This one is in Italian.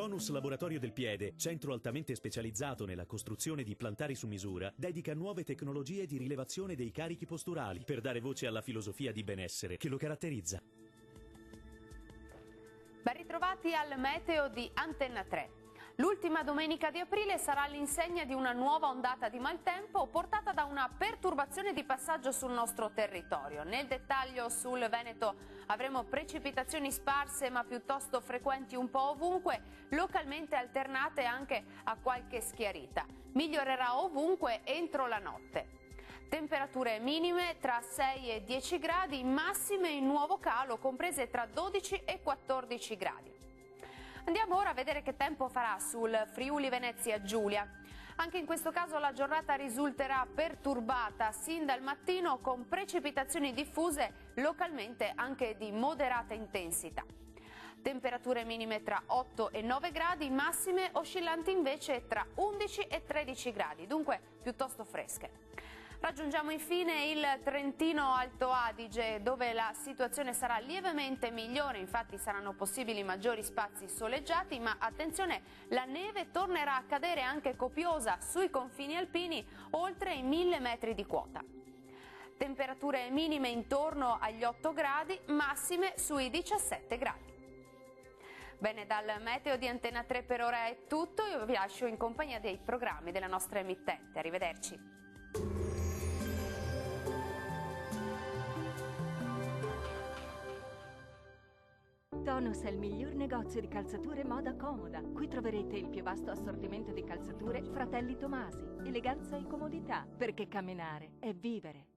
Tonus Laboratorio del Piede, centro altamente specializzato nella costruzione di plantari su misura, dedica nuove tecnologie di rilevazione dei carichi posturali per dare voce alla filosofia di benessere che lo caratterizza. Ben ritrovati al meteo di Antenna 3. L'ultima domenica di aprile sarà all'insegna di una nuova ondata di maltempo portata da una perturbazione di passaggio sul nostro territorio. Nel dettaglio sul Veneto avremo precipitazioni sparse ma piuttosto frequenti un po' ovunque, localmente alternate anche a qualche schiarita. Migliorerà ovunque entro la notte. Temperature minime tra 6 e 10 gradi, massime in nuovo calo comprese tra 12 e 14 gradi. Andiamo ora a vedere che tempo farà sul Friuli Venezia Giulia. Anche in questo caso la giornata risulterà perturbata sin dal mattino con precipitazioni diffuse, localmente anche di moderata intensità. Temperature minime tra 8 e 9 gradi, massime oscillanti invece tra 11 e 13 gradi, dunque piuttosto fresche. Raggiungiamo infine il Trentino Alto Adige, dove la situazione sarà lievemente migliore, infatti saranno possibili maggiori spazi soleggiati, ma attenzione, la neve tornerà a cadere anche copiosa sui confini alpini oltre i 1000 metri di quota. Temperature minime intorno agli 8 gradi, massime sui 17 gradi. Bene, dal meteo di Antenna 3 per ora è tutto, io vi lascio in compagnia dei programmi della nostra emittente. Arrivederci. Tonus è il miglior negozio di calzature moda comoda. Qui troverete il più vasto assortimento di calzature Fratelli Tomasi. Eleganza e comodità, perché camminare è vivere.